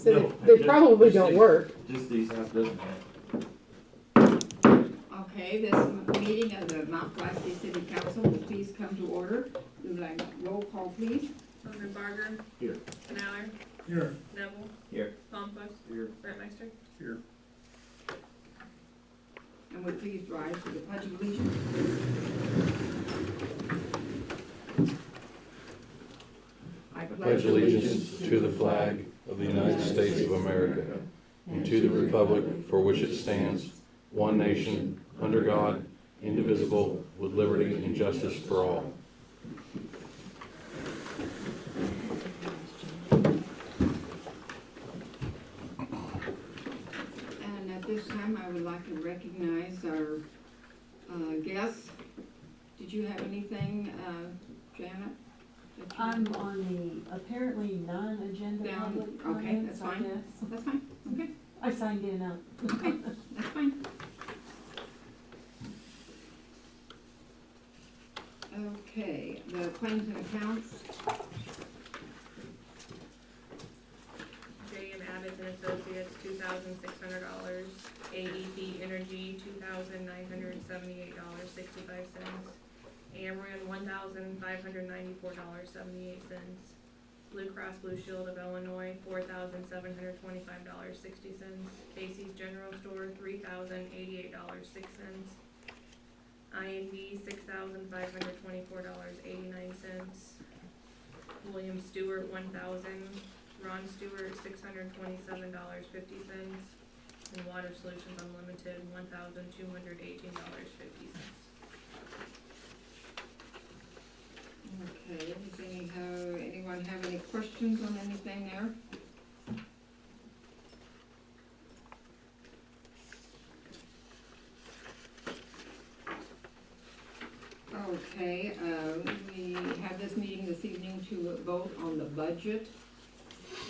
say No, they just- probably just don't these- work. Just these half dozen. Okay, this meeting of the Mount Pulaski City Council will please come to order. We would like roll call, please. Alderman Barger. Here. Canaller. Here. Neville. Here. Palmquist. Here. Brentmeister. Here. And would please rise for the pledge of allegiance. I Pledge allegiance to the flag of the United States of America and to the republic for which it stands, one nation, under God, indivisible, with liberty and justice for all. And at this time, I would like to recognize our guests. Did you have anything, Janet? that you- I'm on the apparently non-agenda Down, public okay, comments, that's I fine. guess. That's fine, okay, I signed in up. okay, that's fine. Okay, the claims and accounts, J.M. Abbott and Associates, $2,600. AEP Energy, $2,978.65. Ameren, $1,594.78. Blue Cross Blue Shield of Illinois, $4,725.60. Casey's General Store, $3,088.06. INV, $6,524.89. William Stewart, $1,000. Ron Stewart, $627.50. And Water Solutions Unlimited, $1,218.50. okay, anyone have any questions on anything there? Okay, we have this meeting this evening to vote on the budget.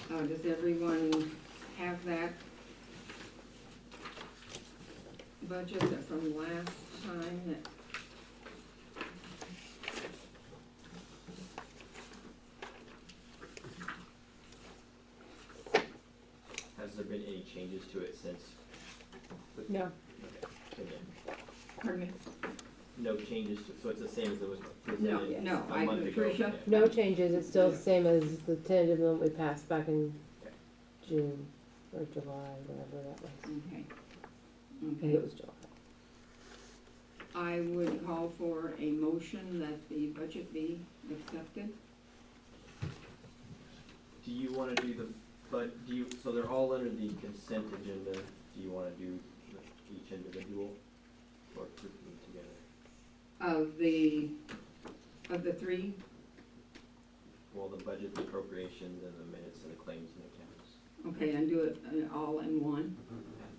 Does everyone have that budget from last time that? Has there been any changes to it since? No. Again, Pardon me? no changes to, so it's the same as it was No, presented no, a month ago? Tricia? Yeah. No changes. It's still the same as the tentative one we passed back in June or July, whatever that was. Okay. I think Okay, it was July. I would call for a motion that the budget be accepted. Do you wanna do the, so they're all under the consent agenda, do you wanna do each individual or group them together? Of the three, Well, the budget, the appropriations, and the minutes and the claims and accounts. okay, and do it all in one.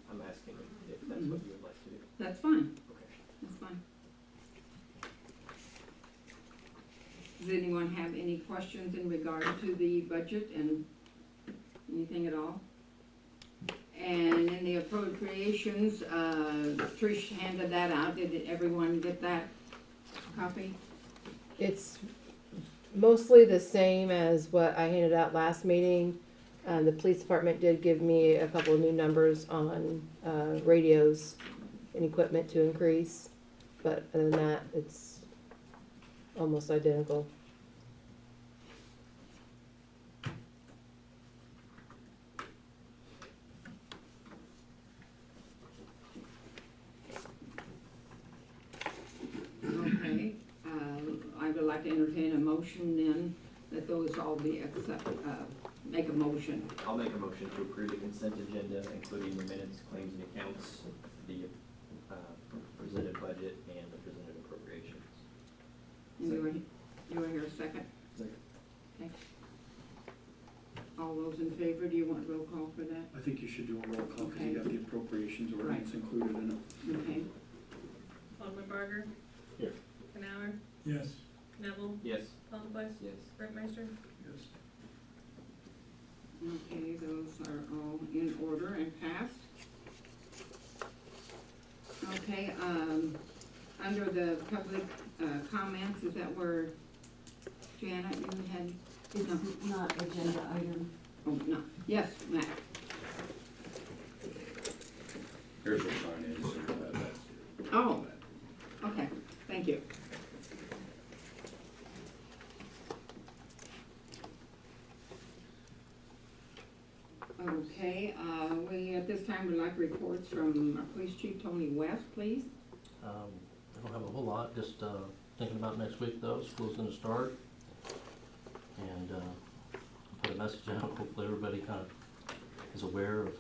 I'm asking if that's what you would like to do. That's fine, Okay. that's fine. Does anyone have any questions in regard to the budget and anything at all? And in the appropriations, Trish handed that out. Did everyone get that copy? It's mostly the same as what I handed out last meeting. The police department did give me a couple of new numbers on radios and equipment to increase, but other than that, it's almost identical. Okay, I would like to entertain a motion then that those all be make a motion. I'll make a motion to approve the consent agenda, including the minutes, claims and accounts, the presented budget, and the presented appropriations. And you are here a second? Second. Okay. All those in favor, do you want roll call for that? I think you should do a roll call because Okay. you got the appropriations ordinance included in it. Okay, Alderman Barger. Here. Canaller. Yes. Neville. Yes. Palmquist. Yes. Brentmeister. Yes. okay, those are all in order and passed. Okay, under the public comments, is that where, Janet, you had? It's not agenda item. Oh, no, yes, Matt. Okay, we at this time would like reports from our Police Chief Tony West, please. I don't have a whole lot, just thinking about next week though, school's gonna start. And put a message out, hopefully everybody kind of is aware of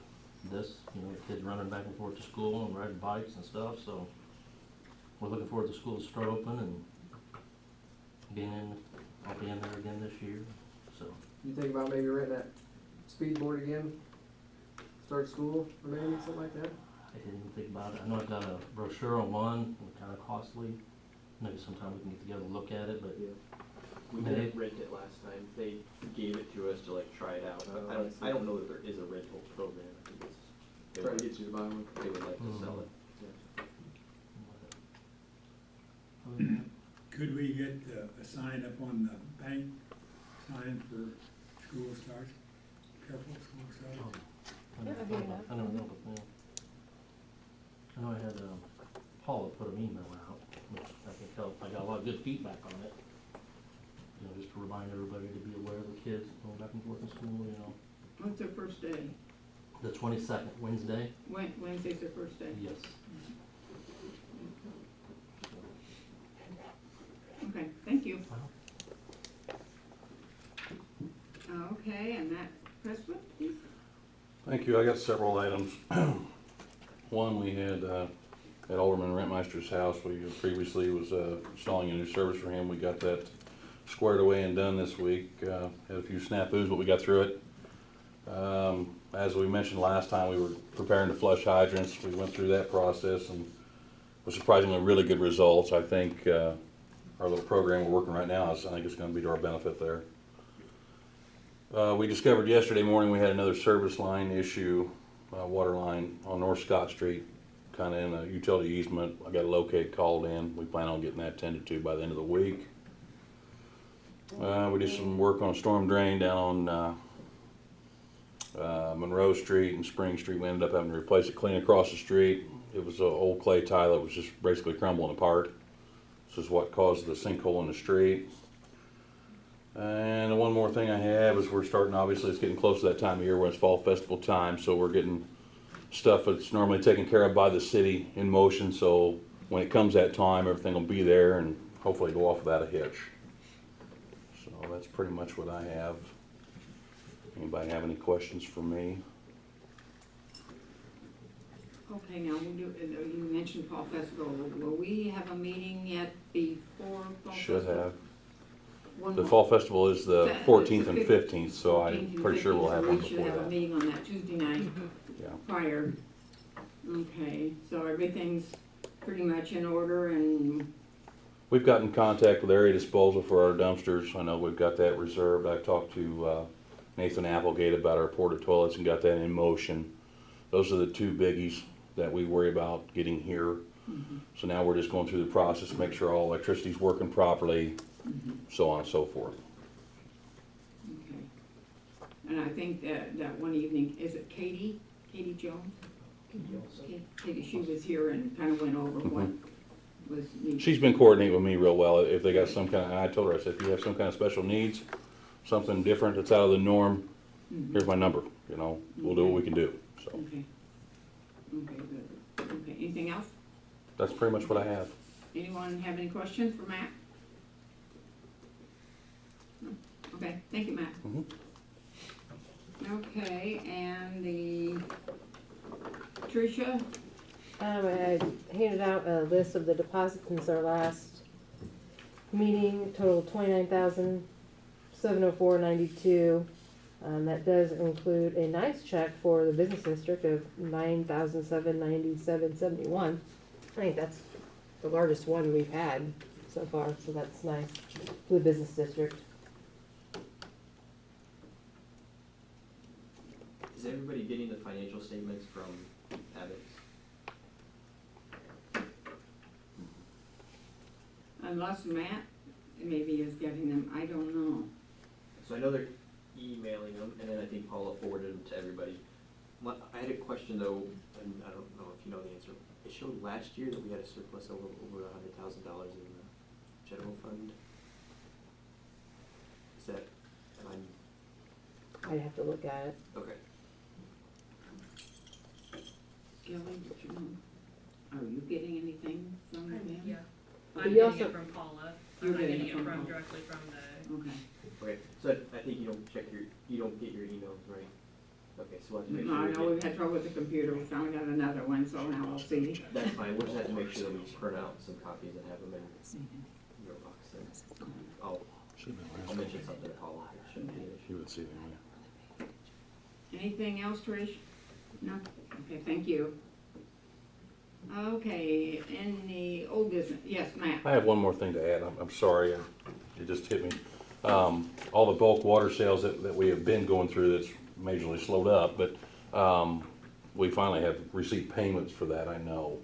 this, you know, kids running back and forth to school and riding bikes and stuff, so we're looking forward to school to start open and I'll be in there again this year, so. You think about maybe renting that speed board again? Start school, or maybe something like that? I didn't even think about it. I know I've got a brochure on one, kind of costly. Maybe sometime we can get together and look at it, but Yeah. We didn't rent it last time. They gave it to us to like try it out. Oh, I see. I don't know that there is a rental program. I think it's, Try to get you to buy one. they would like to sell it. Could we get a sign up on the bank, sign for school starts? Careful, school starts. I never know, but, yeah. I know I had Paula put an email out, which I think helped. I got a lot of good feedback on it. You know, just to remind everybody to be aware of the kids going back and forth in school, you know. What's their first day? The 22nd, Wednesday? Wednesday's their first day? Yes. Okay, thank you. Wow. Okay, and Matt Presswood, please. Thank you. I got several items. One, we had at Alderman Rentmeister's house, we previously was installing a new service for him. We got that squared away and done this week. Had a few snafus, but we got through it. As we mentioned last time, we were preparing to flush hydrants. We went through that process and was surprisingly really good results. I think our little program we're working right now I think it's going to be to our benefit there. We discovered yesterday morning we had another service line issue, water line on North Scott Street, kind of in a utility easement. I got a locate called in. We plan on getting that tended to by the end of the week. We did some work on a storm drain down on Monroe Street and Spring Street. We ended up having to replace it clean across the street. It was an old clay tile that was just basically crumbling apart. This is what caused the sinkhole in the street. And one more thing I have is we're starting, obviously it's getting close to that time of year when it's fall festival time, so we're getting stuff that's normally taken care of by the city in motion, so when it comes that time, everything will be there and hopefully go off without a hitch. So that's pretty much what I have. Anybody have any questions for me? Okay, now, you mentioned Fall Festival. Will we have a meeting yet before Fall Festival? Should have. One The more- fall festival is the It's 14th and the 15th, so 14th I'm and pretty sure we'll 15th, have so one we should before have a that. meeting on that Tuesday night Yeah. prior. Okay, so everything's pretty much in order and, We've got in contact with area disposal for our dumpsters. I know we've got that reserved. I talked to Nathan Applegate about our porta toilets and got that in motion. Those are the two biggies that we worry about getting here. So now we're just going through the process to make sure all electricity's working properly, so on and so forth. okay. And I think that one evening, is it Katie Jones? Katie, she was here and kind of went over what was needed. She's been coordinating with me real well. If they got some kind of, and I told her, I said, if you have some kind of special needs, something different that's out of the norm, here's my number, you know, we'll do what we can do, so. Okay. Okay, good. Okay, anything else? That's pretty much what I have. Anyone have any questions for Matt? No? Okay, thank you, Matt. Okay, and the Tricia, I handed out a list of the deposits since our last meeting, total $29,704.92. That does include a nice check for the business district of $9,797.71. I think that's the largest one we've had so far, so that's nice for the business district. Is everybody getting the financial statements from Abbott's? unless Matt maybe is getting them, I don't know. So I know they're emailing them, and then I think Paula forwarded them to everybody. I had a question though, and I don't know if you know the answer. It showed last year that we had a surplus over $100,000 in the general fund. Is that, am I'd have to look at it. okay. Kelly, did you know, are you getting anything from them? Yeah. But I'm you getting also- it from Paula. You're I'm not getting getting it it from from Paula. directly from the, Okay. Okay, so I think you don't get your emails, right? Okay, so we'll have to make No, I sure. know we've had trouble with the computer, we finally got another one, so now we'll see. That's fine, we'll just have to make sure that we print out some copies and have them in your box. And I'll mention something to Paula. It shouldn't be an issue. She would see them, yeah. Anything else, Trish? No? Okay, thank you. Okay, in the old business, yes, Matt? I have one more thing to add. I'm sorry, it just hit me. All the bulk water sales that we have been going through, that's majorly slowed up, but we finally have received payments for that, I know.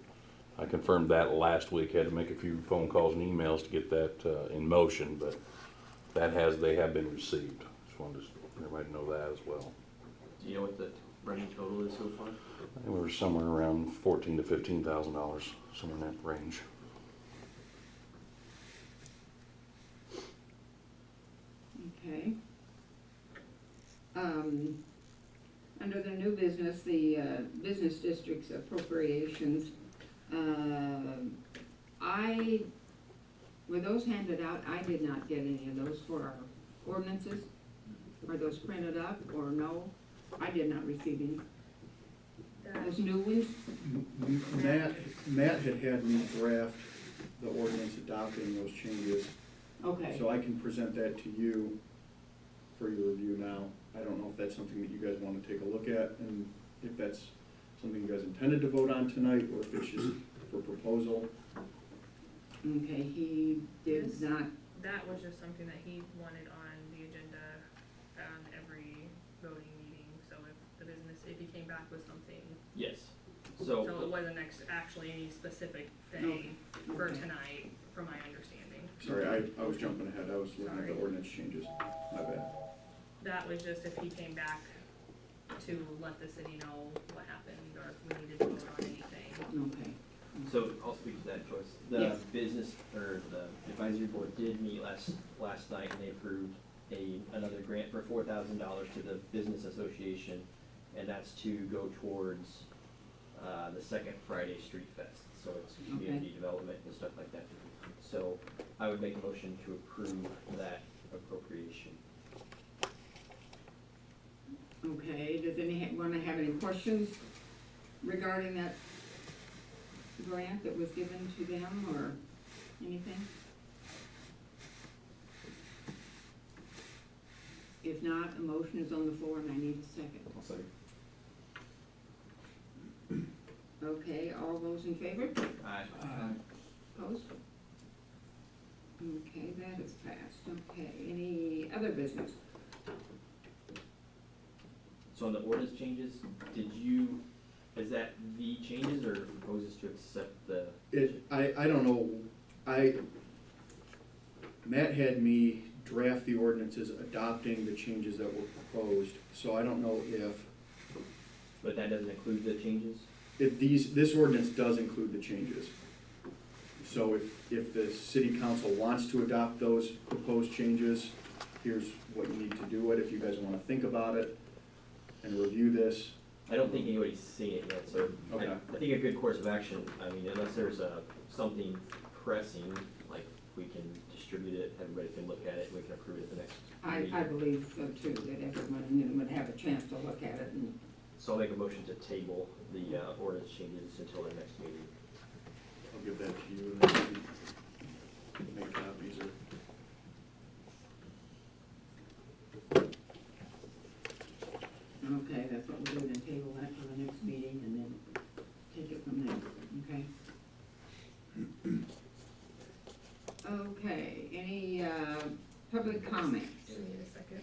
I confirmed that last week, had to make a few phone calls and emails to get that in motion, but they have been received. Just wanted everybody to know that as well. Do you know what the running total is so far? I think we were somewhere around $14,000 to $15,000, somewhere in that range. Okay. Under the new business, the business district's appropriations, were those handed out? I did not get any of those for our ordinances. Are those printed up or no? I did not receive any. Those new ones? Matt had me draft the ordinance adopting those changes, Okay. so I can present that to you for your review now. I don't know if that's something that you guys want to take a look at, and if that's something you guys intended to vote on tonight, or if it's just for proposal. Okay, he did not, that was just something that he wanted on the agenda on every voting meeting, so if he came back with something, Yes. so it wasn't actually any specific thing for Okay. tonight, from my understanding. Sorry, I was jumping ahead, I was looking at the Sorry. ordinance changes, my bad. That was just if he came back to let the city know what happened, or if we needed to vote on anything. okay. So I'll speak to that, Joyce. The Yes. business, or the advisory board did meet last night, and they approved another grant for $4,000 to the business association, and that's to go towards the second Friday Street Fest. So it's community development and stuff like that. So I would make a motion to approve that appropriation. Okay, does anyone have any questions regarding that grant that was given to them, or anything? If not, a motion is on the floor and I need a second. I'll second. Okay, all those in favor? Aye. Opposed? Okay, that is passed. Okay, any other business? So on the ordinance changes, is that the changes or proposes to accept the? I don't know, Matt had me draft the ordinances adopting the changes that were proposed, so I don't know if, But that doesn't include the changes? this ordinance does include the changes. So if the city council wants to adopt those proposed changes, here's what you need to do it, if you guys wanna think about it and review this. I don't think anybody's seen it yet, so Okay. I think a good course of action, I mean, unless there's something pressing, like we can distribute it, everybody can look at it, and we can approve it at the next meeting. I believe so too, that everyone would have a chance to look at it and, So I'll make a motion to table the ordinance changes until our next meeting. I'll give that to you and then you can make copies or. okay, that's what we'll do, then table that for the next meeting and then take it from there, okay? Okay, any, public comments? Do we need a second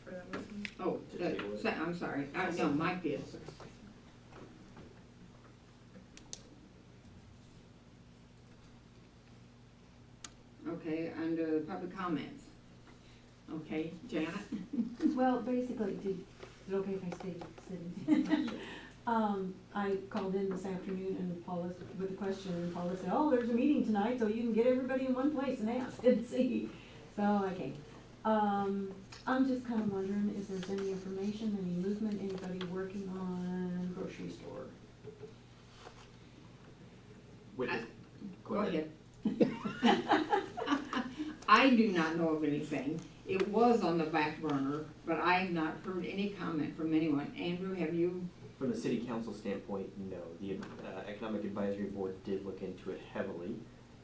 for that motion? Oh, To table it? I'm sorry, no, Mike did. Okay, under public comments. Okay, Janet? Well, basically, is it okay if I stay sitting? I called in this afternoon and Paula, with a question, and Paula said, oh, there's a meeting tonight, so you can get everybody in one place and ask and see. So I came. I'm just kind of wondering if there's any information, any movement, anybody working on grocery store do not know of anything. It was on the back burner, but I have not heard any comment from anyone. Andrew, have you? From the city council standpoint, no. The Economic Advisory Board did look into it heavily,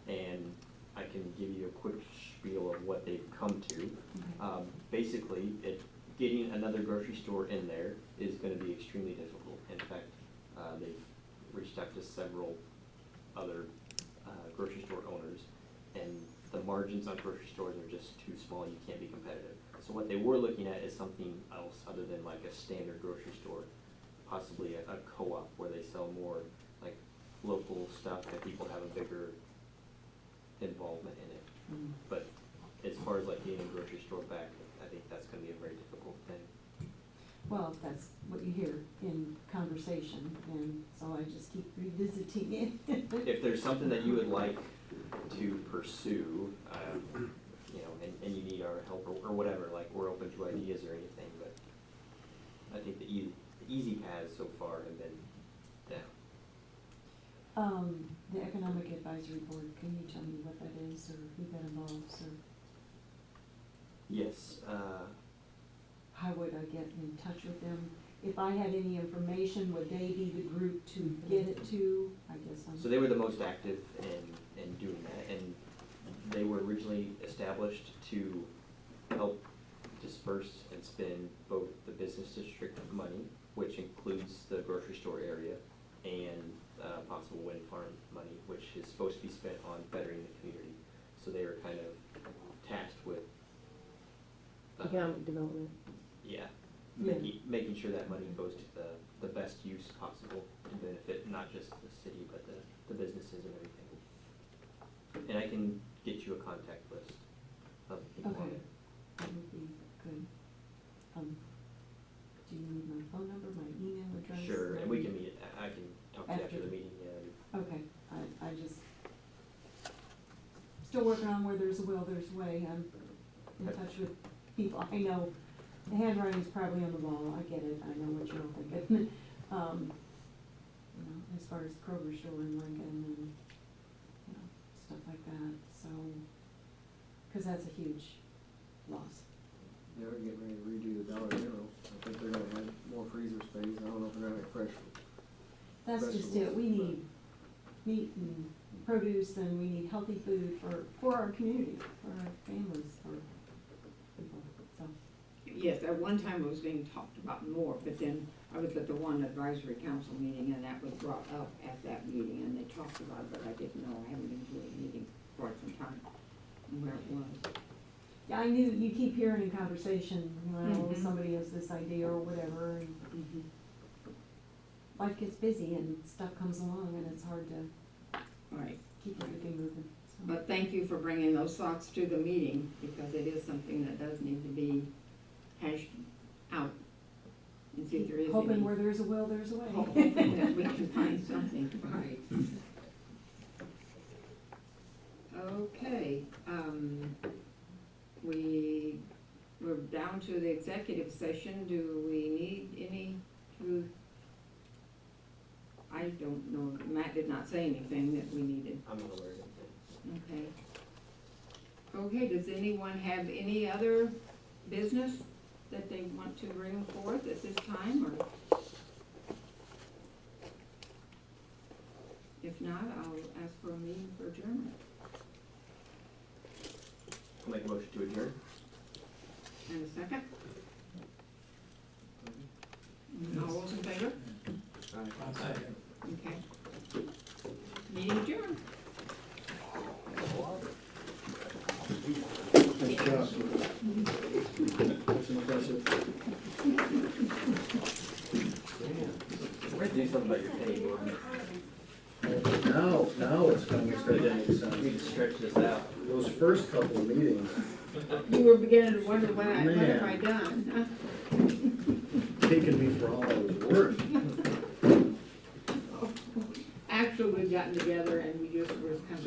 and I can give you a quick spiel of what they've come to. Basically, getting another grocery store in there is gonna be extremely difficult. In fact, they've reached out to several other grocery store owners, and the margins on grocery stores are just too small, you can't be competitive. So what they were looking at is something else other than like a standard grocery store, possibly a co-op where they sell more like local stuff that people have a bigger involvement in it. But as far as like getting a grocery store back, I think that's gonna be a very difficult thing. Well, that's what you hear in conversation, and so I just keep revisiting it. If there's something that you would like to pursue, you know, and you need our help or whatever, like, we're open to ideas or anything, but I think the easy paths so far have been down. The Economic Advisory Board, can you tell me what that is, or who that involves, or Yes, how would I get in touch with them? If I had any information, would they be the group to get it to? I guess I'm. so they were the most active in doing that, and they were originally established to help disperse and spend both the business district money, which includes the grocery store area, and possible wind farm money, which is supposed to be spent on bettering the community. So they were kind of tasked with Economic development. yeah, Yeah. making sure that money goes to the best use possible to benefit not just the city, but the businesses and everything. And I can get you a contact list of people on Okay. it. That would be good. Do you need my phone number, my email address? Sure, and we can meet, I can talk to you after After. the meeting, yeah. Okay, I just, still working on where there's a will, there's a way. I'm in Okay. touch with people. I know the handwriting's probably on the wall. I get it. I know what you're all thinking. You know, as far as Kroger store in Lincoln and, you know, stuff like that, so, cause that's a huge loss. Yeah, we're getting ready to redo the Dollar General. I think they're gonna add more freezer space. I don't know if they're gonna have fresh. That's just it. We need meat and produce, and we need healthy food for our community, for our families, for people, so. Yes, at one time it was being talked about more, but then I was at the one advisory council meeting and that was brought up at that meeting and they talked about it, but I didn't know, I haven't been to a meeting for quite some time, and where it was. Yeah, I knew, you keep hearing in conversation, you know, Mhm. somebody has this idea or whatever, and life gets busy and stuff comes along and it's hard to All right, keep everything moving, so. but thank you for bringing those thoughts to the meeting because it is something that does need to be hashed out and see if there is any. Hoping where there's a will, there's a way. Hoping that we can find something, right. Okay, we're down to the executive session. Do we need any I don't know, Matt did not say anything that we needed. I'm not aware of it. Okay. Okay, does anyone have any other business that they want to bring forth at this time, or? If not, I'll ask for a meeting for adjournment. I'll make a motion to adjourn. And a second? All those in favor? I'll second. Okay. Meeting adjourned. Nice job. That's impressive. We're gonna do something about your penny board. Now it's gonna start to make We sense. can stretch this out. Those first couple of meetings, You were beginning to wonder what have I done, huh? taking me for all I was worth. Actually, we've gotten together and we just were kind of